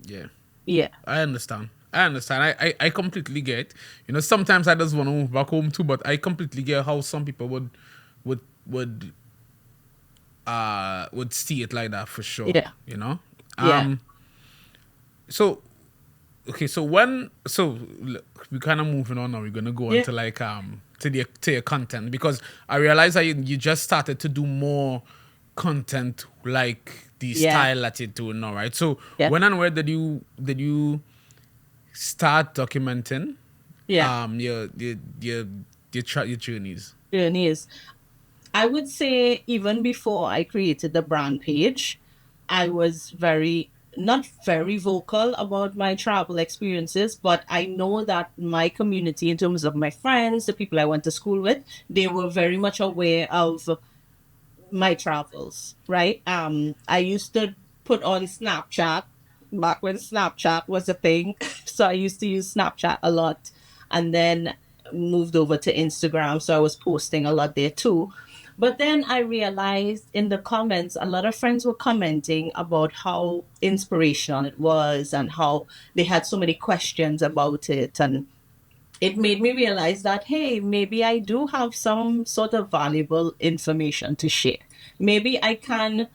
yeah. Yeah. I understand. I understand. I completely get. Sometimes I just want to move back home too, but I completely get how some people would would would see it like that for sure. Yeah. You know. Yeah. Um. So okay. So we kind of moving on now. We're gonna go Yeah. into like to your content, because I realize that you just started to do more content like the Yeah. style that you're doing now, right? So Yeah. when and where did you start documenting Yeah. your journeys? Journey is. I would say even before I created the brand page, I was not very vocal about my travel experiences, but I know that my community, in terms of my friends, the people I went to school with, they were very much aware of my travels, right? I used to put on Snapchat back when Snapchat was a thing. So I used to use Snapchat a lot, and then moved over to Instagram. So I was posting a lot there too. But then I realized in the comments, a lot of friends were commenting about how inspirational it was and how they had so many questions about it. And it made me realize that, hey, maybe I do have some sort of valuable information to share. Maybe I can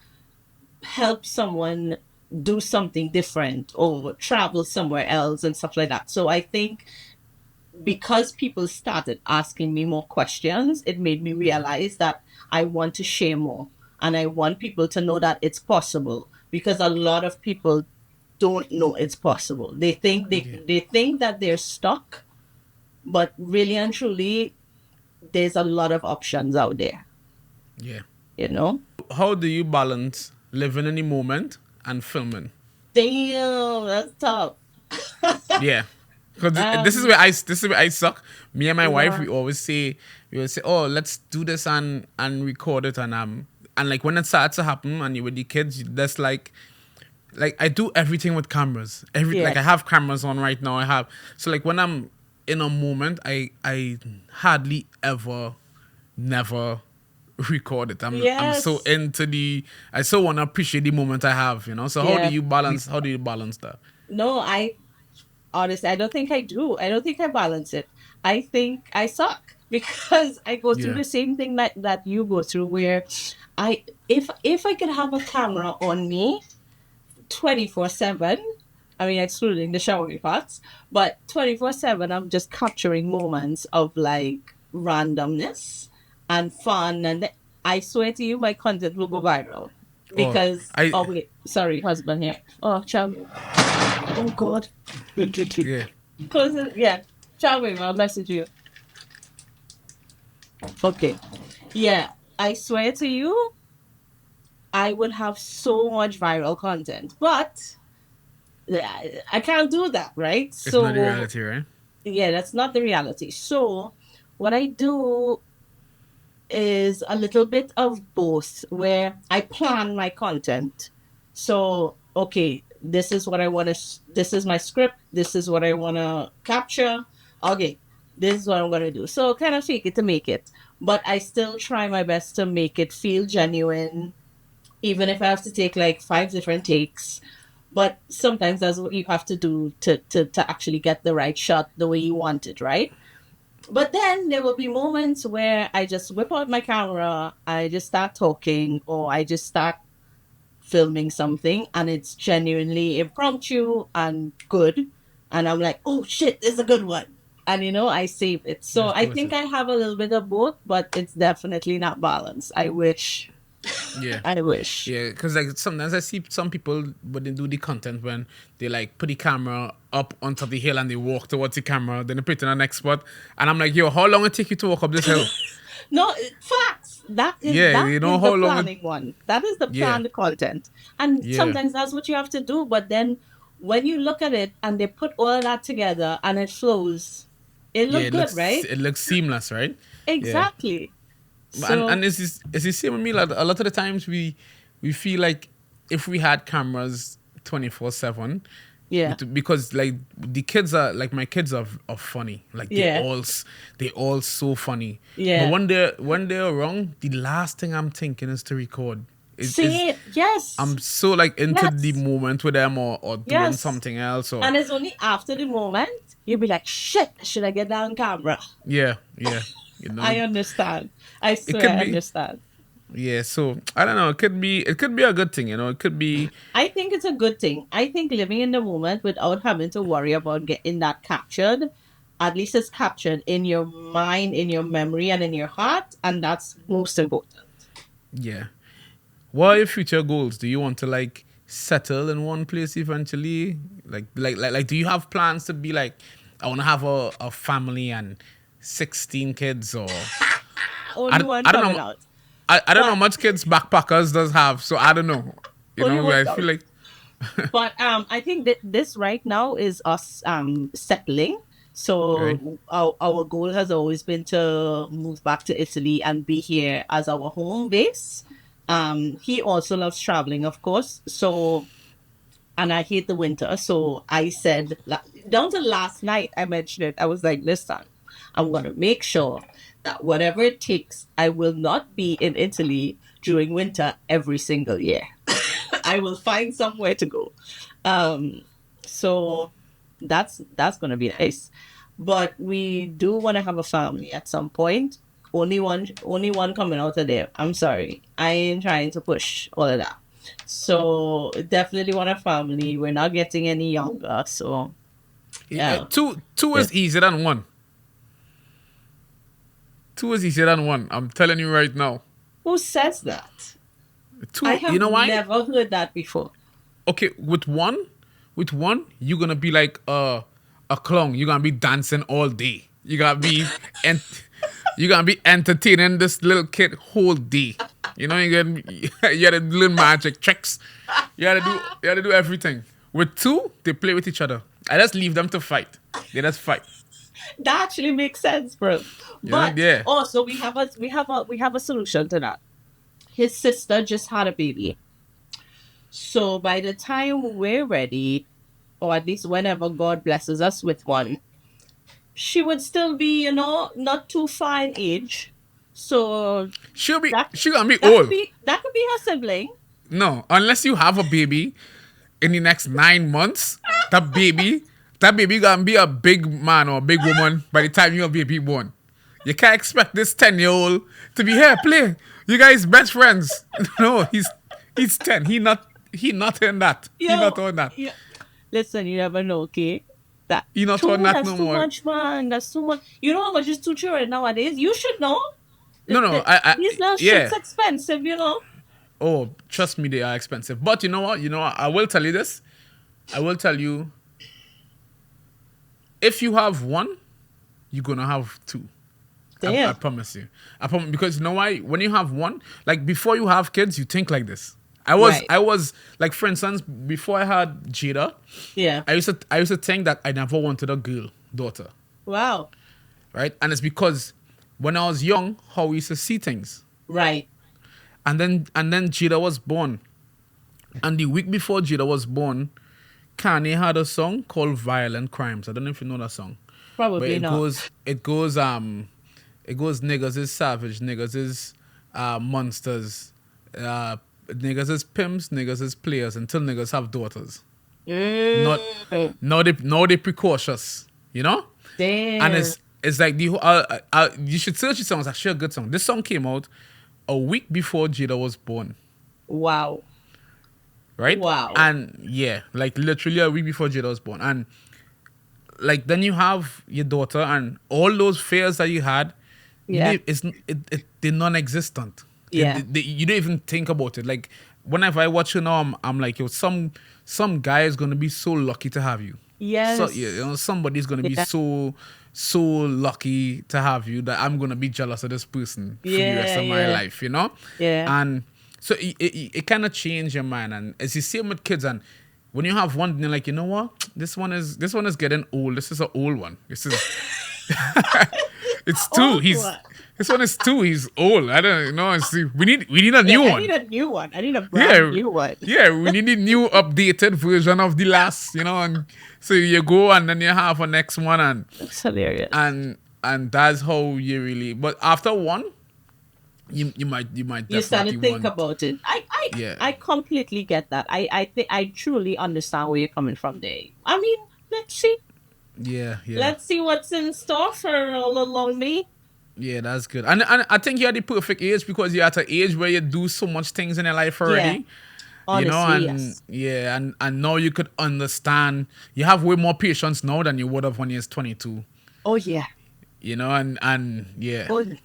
help someone do something different or travel somewhere else and stuff like that. So I think because people started asking me more questions, it made me realize that I want to share more, and I want people to know that it's possible, because a lot of people don't know it's possible. They think they think that they're stuck, but really and truly, there's a lot of options out there. Yeah. You know. How do you balance living in the moment and filming? Damn, that's tough. Yeah. Because Um, this is where I suck. Me and my wife, yeah. we always say, oh, let's do this and record it, and like when it starts to happen and you with the kids, that's like I do everything with cameras. Like I Yes. have cameras on right now. I have, so like when I'm in a moment, I hardly ever, never record it. I'm so Yes. into I so want to appreciate the moment I have. So how do Yeah. you balance? How do you balance that? No, I honestly, I don't think I do. I don't think I balance it. I think I suck because I go through Yeah. the same thing that you go through, where if I could have a camera on me 24/7, I mean excluding the showering parts, but 24/7 I'm just capturing moments of like randomness and fun, and I swear to you my content will go viral. Oh, Because I oh wait, sorry, husband here. Oh child. Oh God. yeah. Close it. Yeah. Ciao, baby. I'll message you. Okay. Yeah. I swear to you, I would have so much viral content, but I can't do that, right? It's not the So, reality, right? yeah, that's not the reality. So, what I do is a little bit of both, where I plan my content. So, okay, this is what I want to, this is my script, this is what I want to capture. Okay, this is what I'm going to do. So, kind of fake it to make it. But I still try my best to make it feel genuine, even if I have to take like 5 different takes. But sometimes that's what you have to do to actually get the right shot the way you want it, right? But then there will be moments where I just whip out my camera, I just start talking, or I just start filming something, and it's genuinely impromptu and good. And I'm like, oh shit, this is a good one. And I save it. So Just I post think it. I have a little bit of both, but it's definitely not balanced. I wish. Yeah. I wish. Yeah, because like sometimes I see some people when they do the content, when they like put the camera up onto the hill and they walk towards the camera, then they put it in the next spot, and I'm like, yo, how long it take you to walk up this hill? No, facts. That is Yeah, that you know is the how long it. planning one. That is the Yeah, planned content. And yeah, sometimes that's what you have to do. But then when you look at it and they put all of that together and it flows, it yeah. look good, right? It looks seamless, right? Yeah, Exactly. and So it's the same with me. Like a lot of the times we feel like if we had cameras 24/7, yeah. because like the kids are like my kids are funny, like Yeah. they all so funny, but Yeah. when they're wrong, the last thing I'm thinking is to record. Is See, yes. I'm so like into the Yes. moment with them, or doing Yes. something else, or And it's only after the moment you'll be like, shit, should I get down camera? yeah, yeah, you know. I understand. I It swear could I be, understand. yeah, so I don't know, it could be a good thing, it could be. I think it's a good thing. I think living in the moment without having to worry about getting that captured, at least it's captured in your mind, in your memory, and in your heart, and that's most important. Yeah. What are your future goals? Do you want to like settle in one place eventually? Like do you have plans to be like, I want to have a family and 16 kids, or Only one I don't coming know. out, I don't know how but much kids backpackers does have, so I don't know. only one I feel coming. like But I think that this right now is us settling. right. So our goal has always been to move back to Italy and be here as our home base. He also loves traveling, of course. So, and I hate the winter. So I said, down to last night, I mentioned it. I was like, listen, I'm going to make sure that whatever it takes, I will not be in Italy during winter every single year. I will find somewhere to go. Um, so that's gonna be nice. But we do want to have a family at some point. Only one coming out of there. I'm sorry. I ain't trying to push all of that. So definitely want a family. We're not getting any younger. So yeah. Two Yeah. is easier than one. Two is easier than one. I'm telling you right now. Who says that? I Two, you have know why? never heard that before. Okay, with one, you're gonna be like a clown. You're gonna be dancing all day. And you're gonna be entertaining this little kid whole day. You know, you gotta do little magic tricks. You gotta do everything. With two, they play with each other. I just leave them to fight. They just fight. That actually makes sense, bro. You know? But Yeah. also we have a solution to that. His sister just had a baby. So by the time we're ready, or at least whenever God blesses us with one, she would still be, not too far in age. So that She gonna be that could old. be that could be her sibling. No, unless you have a baby in the next 9 months, that baby gonna be a big man or a big woman by the time your baby born. You can't expect this 10-year-old to be here play. You guys best friends. No, he's 10. He not in that. He Yo, not on that. yeah. Listen, you never know, okay? That He not two, on that that's no too more. much, man. That's too much. You know how much is two children nowadays? You should know. No, no, I These little yeah. shit's expensive. Oh, trust me, they are expensive. But you know what? I will tell you this. I will tell you, if you have one, you're gonna have two. I Damn. promise you. Because you know why? When you have one, like before you have kids, you think like this. Right. I was like, for instance, before I had Jada, Yeah. I used to think that I never wanted a girl daughter, Wow. right? And it's because when I was young, how we used to see things, Right. and then Jada was born, and the week before Jada was born, Kanye had a song called "Violent Crimes." I don't know if you know that song. But Probably it not. goes it goes it goes niggas is savage, niggas is monsters, niggas is pimps, niggas is players until niggas have daughters. Not Mm. now they precautious, you know? And Damn. it's like you should search the song. It's actually a good song. This song came out a week before Jada was born, Wow. right? Wow. And yeah, like literally a week before Jada was born. And like then you have your daughter and all those fears that you had, Yeah. they're non-existent. Yeah. You don't even think about it. Like whenever I watch you now, I'm like, yo, some guy is gonna be so lucky to have you. So Yes. yeah, somebody's gonna be Yeah. so lucky to have you that I'm gonna be jealous of this person for the rest Yeah. of my Yeah. life. Yeah. And so it kind of change your mind, and it's the same with kids. And when you have one, you're like, you know what, this one is getting old. This is an old one. This is it's two. Oh, He's what? This one is two. He's old. I don't know. We need a new Yeah, I one. need a new one. I need a Yeah, brand new one. yeah, we need a new updated version of the last. And so you go and then you have a next one, and That's hilarious. and that's how you really. But after one, you might You start definitely to think want. about it. I Yeah. I completely get that. I think I truly understand where you're coming from there. I mean, let's see. Yeah, yeah, Let's see what's in store for all along me. yeah. That's good. And I think you're the perfect age because you're at an age where you do so much things in your life already. Honestly, And yes. yeah, and now you could understand. You have way more patience now than you would have when you was 22. Oh yeah. And yeah. Oh yeah. I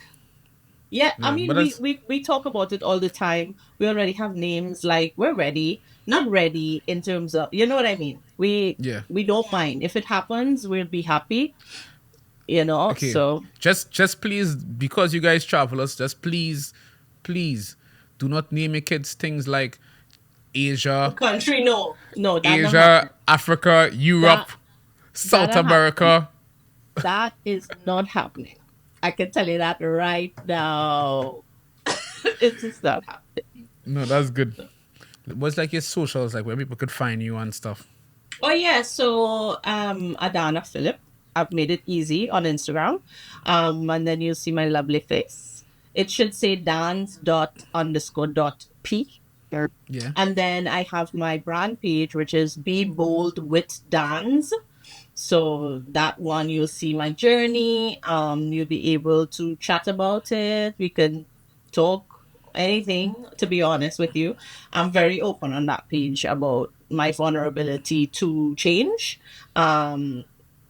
Yeah, mean, but we, that's we we talk about it all the time. We already have names. Like we're ready. Not ready in terms of, you know what I mean. We yeah. we don't mind if it happens. We'll be happy. Okay. So Just please, because you guys travelers, just please do not name your kids things like Asia, country, no, that not happen. Africa, Europe, That South that happen. America. That is not happening. I can tell you that right now. It's just not happening. No, that's good. What's like your socials, like where people could find you and stuff? Oh yeah, so Adana Phillip. I've made it easy on Instagram. And then you'll see my lovely face. It should say dance dot underscore dot p. Yeah. And then I have my brand page, which is Be Bold with Dance. So that one you'll see my journey. You'll be able to chat about it. We can talk anything, to be honest with you. I'm very open on that page about my vulnerability to change.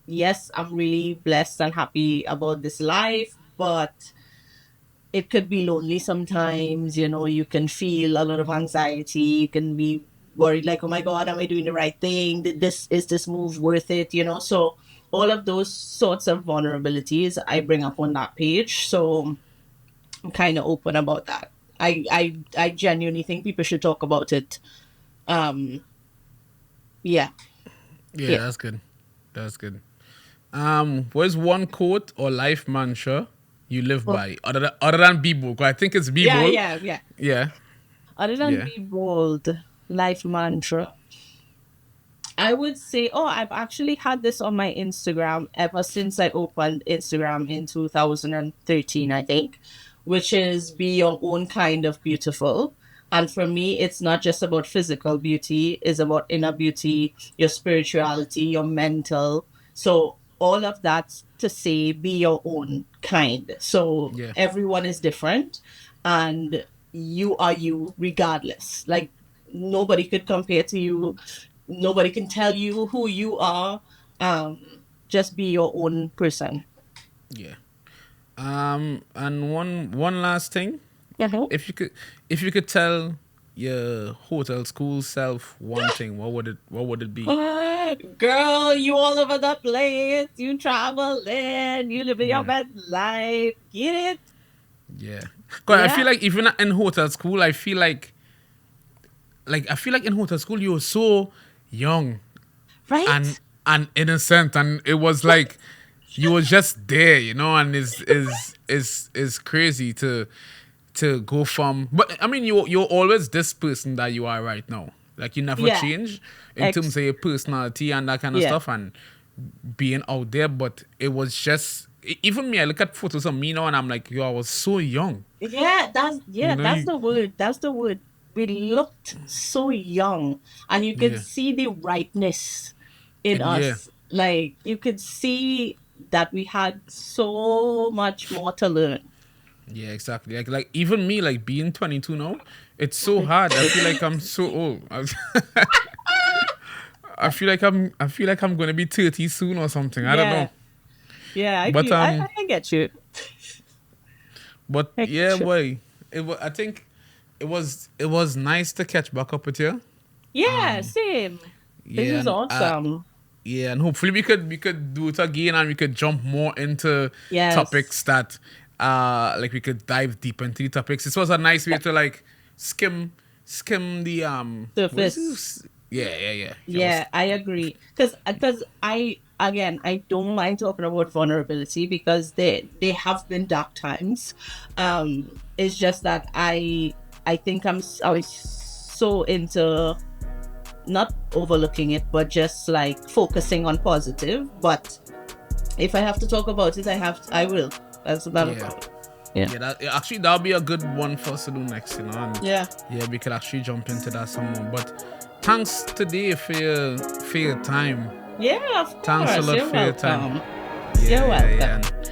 Yes, I'm really blessed and happy about this life, but it could be lonely sometimes. You can feel a lot of anxiety. You can be worried, like, oh my God, am I doing the right thing? Is this move worth it? So all of those sorts of vulnerabilities I bring up on that page. So I'm kind of open about that. I genuinely think people should talk about it. Yeah. Yeah, that's good. That's good. What's one quote or life mantra you live Well, by other than be bold? 'Cause I think it's be yeah, bold. yeah, yeah. Yeah, Other than yeah. be bold, life mantra, I would say, I've actually had this on my Instagram ever since I opened Instagram in 2013, I think, which is be your own kind of beautiful. And for me, it's not just about physical beauty, it's about inner beauty, your spirituality, your mental. So, all of that to say, be your own kind. So, Yeah. everyone is different and you are you regardless. Like, nobody could compare to you. Nobody can tell you who you are. Just be your own person. Yeah. And one last thing, Uh-huh. if you could tell your hotel school self one thing, what would it be? Girl, you all over the place. You traveling. You living your best life. Get it? Yeah. 'Cause I feel Yeah. like even in hotel school, I feel like in hotel school you were so young and Right? and innocent, and it was like you were just there, and is crazy to go from. But I mean, you're always this person that you are right now. Like you never Yeah. change in terms Ex- of your personality and that kind of yeah. stuff and being out there. But it was just even me. I look at photos of me now and I'm like, yo, I was so young. That's You the word. That's the word. We looked so young, and you could yeah, see the ripeness in and yeah. us. Like you could see that we had so much more to learn. Yeah, exactly. Like even me, like being 22 now, it's so hard. I feel like I'm so old. I feel like I'm gonna be 30 soon or something. I don't know. Yeah, yeah. I But feel. I get you. but I yeah, get you. boy. I think it was nice to catch back up with you. Yeah, same. This Yeah, is and awesome. yeah, and hopefully we could do it again and we could jump more into Yes. topics that like we could dive deep into the topics. This was a nice way Yeah. to like skim the what is Surface. this? Yeah, yeah, yeah. Yeah, I agree. Because I again I don't mind talking about vulnerability because they have been dark times. It's just that I think I was so into not overlooking it, but just like focusing on positive. But if I have to talk about it, I will. That's not a Yeah. problem. Yeah. Yeah, actually that'll be a good one for us to do next, and Yeah. yeah, we could actually jump into that some more. But thanks today for your time. Yeah, of Thanks a course. lot You're for your time. welcome. Yeah, You're yeah, yeah. welcome. And